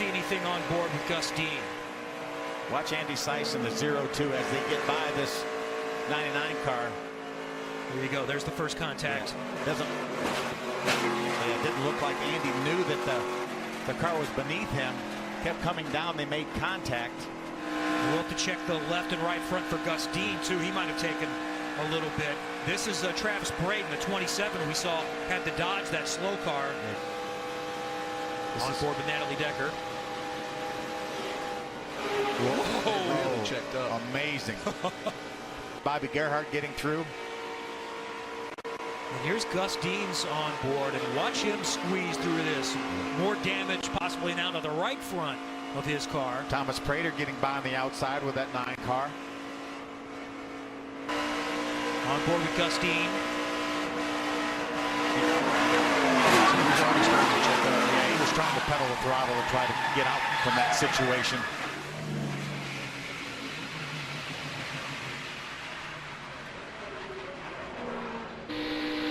see anything on board with Gus Dean. Watch Andy Seiss in the 0-2 as they get by this 99 car. There you go. There's the first contact. Yeah, it didn't look like Andy knew that the car was beneath him. Kept coming down. They made contact. We'll have to check the left and right front for Gus Dean, too. He might have taken a little bit. This is Travis Braden, the 27 we saw had to dodge that slow car. This is board with Natalie Decker. Whoa, really checked up. Amazing. Bobby Gerhart getting through. And here's Gus Dean's on board, and watch him squeeze through this. More damage possibly now to the right front of his car. Thomas Prater getting by on the outside with that 9 car. On board with Gus Dean. Yeah, he was trying to pedal the throttle and try to get out from that situation.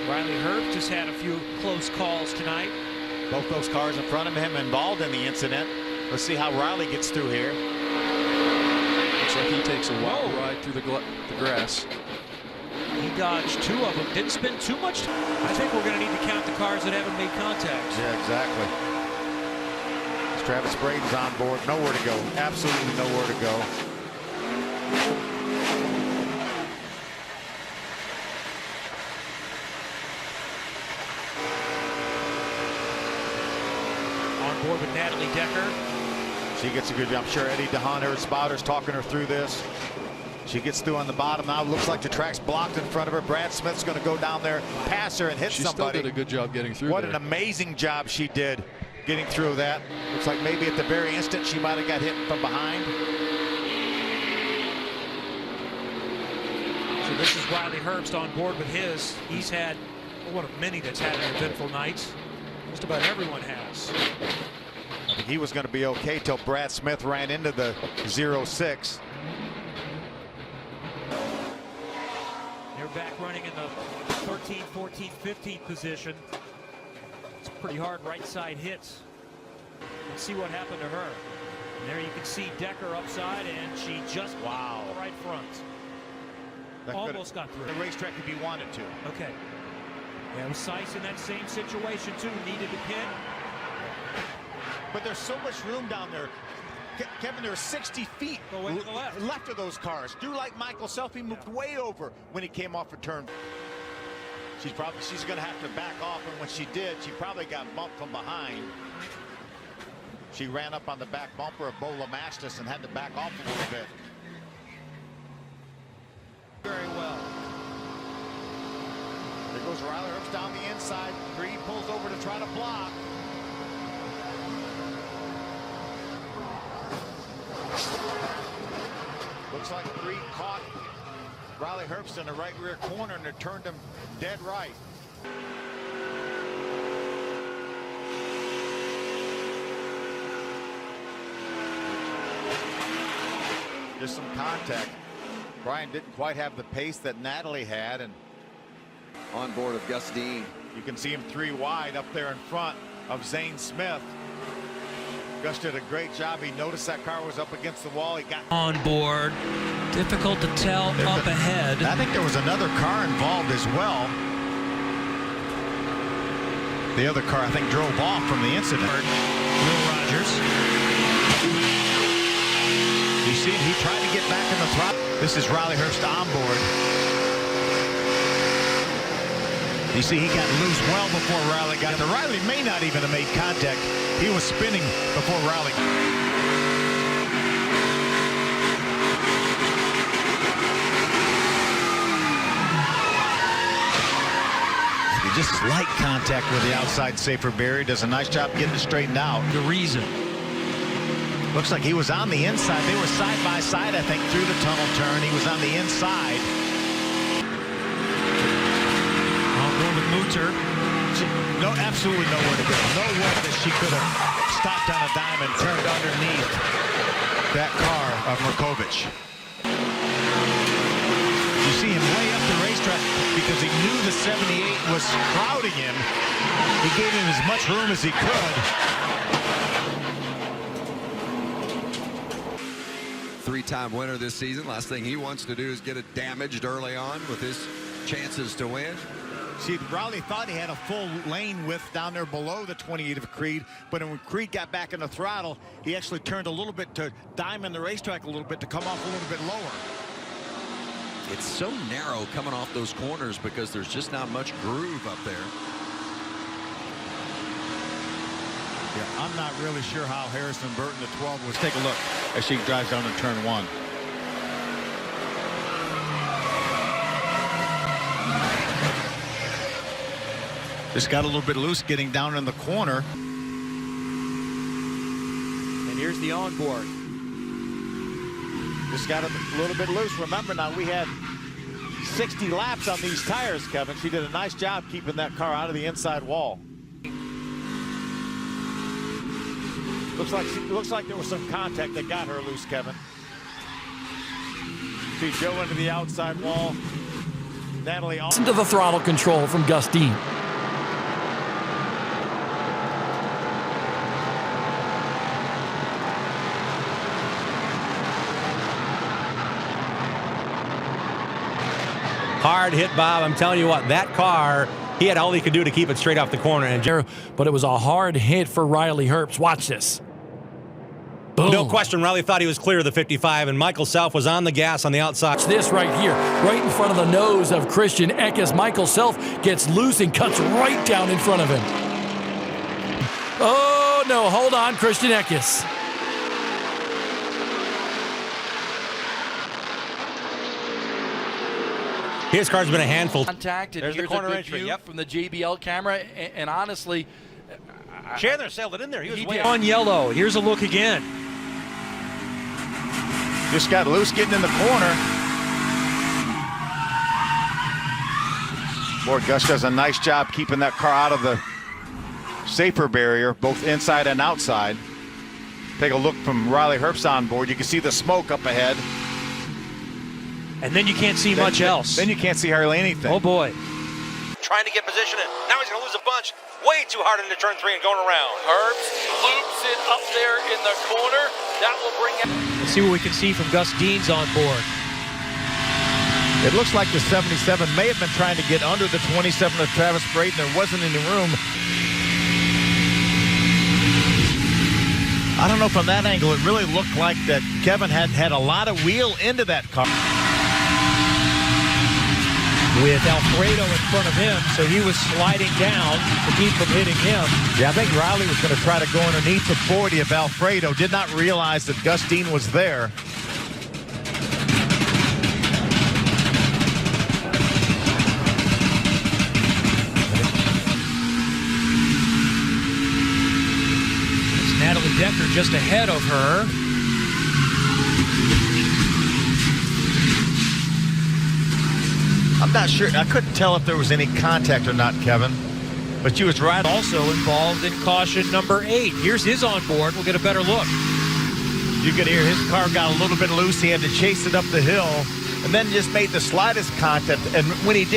Riley Herbst has had a few close calls tonight. Both those cars in front of him involved in the incident. Let's see how Riley gets through here. Looks like he takes a wild ride through the grass. He dodged 2 of them. Didn't spend too much time. I think we're going to need to count the cars that haven't made contact. Yeah, exactly. Travis Braden's on board. Nowhere to go. Absolutely nowhere to go. On board with Natalie Decker. She gets a good job. I'm sure Eddie DeHaan, her spotter's talking her through this. She gets through on the bottom now. Looks like the track's blocked in front of her. Brad Smith's going to go down there, pass her, and hit somebody. She still did a good job getting through. What an amazing job she did getting through that. Looks like maybe at the very instant she might have got hit from behind. So this is Riley Herbst on board with his. He's had one of many that's had an eventful night. Just about everyone has. I think he was going to be okay till Brad Smith ran into the 0-6. They're back running in the 13, 14, 15 position. It's pretty hard right side hits. Let's see what happened to her. And there you can see Decker upside, and she just wow right front. That almost got through. The racetrack if he wanted to. Okay. Yeah, it was Seiss in that same situation too. Needed to pit. But there's so much room down there. Kevin, there's 60 feet left of those cars. Do like Michael Selfie moved way over when he came off a turn. She's going to have to back off, and when she did, she probably got bumped from behind. She ran up on the back bumper of Bo LeMastus and had to back off a little bit. Very well. There goes Riley Herbst down the inside. Creed pulls over to try to block. Looks like Creed caught Riley Herbst in the right rear corner, and it turned him dead right. Just some contact. Brian didn't quite have the pace that Natalie had, and on board of Gus Dean. You can see him 3 wide up there in front of Zane Smith. Gus did a great job. He noticed that car was up against the wall. He got on board. Difficult to tell up ahead. I think there was another car involved as well. The other car, I think, drove off from the incident. Will Rogers. You see, he tried to get back in the throttle. This is Riley Herbst on board. You see, he got loose well before Riley got there. Riley may not even have made contact. He was spinning before Riley. Just slight contact with the outside safer barrier. Does a nice job getting it straightened out. The reason. Looks like he was on the inside. They were side by side, I think, through the tunnel turn. He was on the inside. I'll go with Mutter. No, absolutely nowhere to go. No way that she could have stopped on a dime and turned underneath that car of Murkovich. You see him way up the racetrack because he knew the 78 was crowding him. He gave him as much room as he could. three-time winner this season. Last thing he wants to do is get it damaged early on with his chances to win. See, Riley thought he had a full lane width down there below the 28 of Creed, but when Creed got back in the throttle, he actually turned a little bit to diamond the racetrack a little bit to come off a little bit lower. It's so narrow coming off those corners because there's just not much groove up there. Yeah, I'm not really sure how Harrison Burton, the 12, was. Take a look as she drives down in turn 1. Just got a little bit loose getting down in the corner. And here's the onboard. Just got a little bit loose. Remember now, we had 60 laps on these tires, Kevin. She did a nice job keeping that car out of the inside wall. Looks like there was some contact that got her loose, Kevin. See Joe into the outside wall. Natalie Listen to the throttle control from Gus Dean. Hard hit, Bob. I'm telling you what, that car, he had all he could do to keep it straight off the corner. And But it was a hard hit for Riley Herbst. Watch this. Boom. no question, Riley thought he was clear of the 55, and Michael Self was on the gas on the outside. Watch this right here, right in front of the nose of Christian Eckes. Michael Self gets loose and cuts right down in front of him. Oh, no, hold on, Christian Eckes. His car's been a handful. Contact, and There's the here's corner a good entry. view Yep. from the JBL camera. And honestly, Chandler sailed it in there. He was He way did. on yellow. Here's a look again. just got loose getting in the corner. Boy, Gus does a nice job keeping that car out of the safer barrier, both inside and outside. Take a look from Riley Herbst on board. You can see the smoke up ahead. And then you can't see much else. Then you can't see hardly anything. Oh, boy. Trying to get position in. Now he's going to lose a bunch. Way too hard into turn 3 and going around. Herbst loops it up there in the corner. That will bring it. Let's see what we can see from Gus Dean's on board. It looks like the 77 may have been trying to get under the 27 of Travis Brayton. There wasn't any room. I don't know, from that angle, it really looked like that Kevin had a lot of wheel into that car. With Alfredo in front of him, so he was sliding down to keep from hitting him. Yeah, I think Riley was going to try to go underneath the 40 of Alfredo. Did not realize that Gus Dean was there. It's Natalie Decker just ahead of her. I'm not sure. I couldn't tell if there was any contact or not, Kevin. But she was right. Also involved in caution number 8. Here's his on board. We'll get a better look. You could hear his car got a little bit loose. He had to chase it up the hill and then just made the slightest contact. And when he did,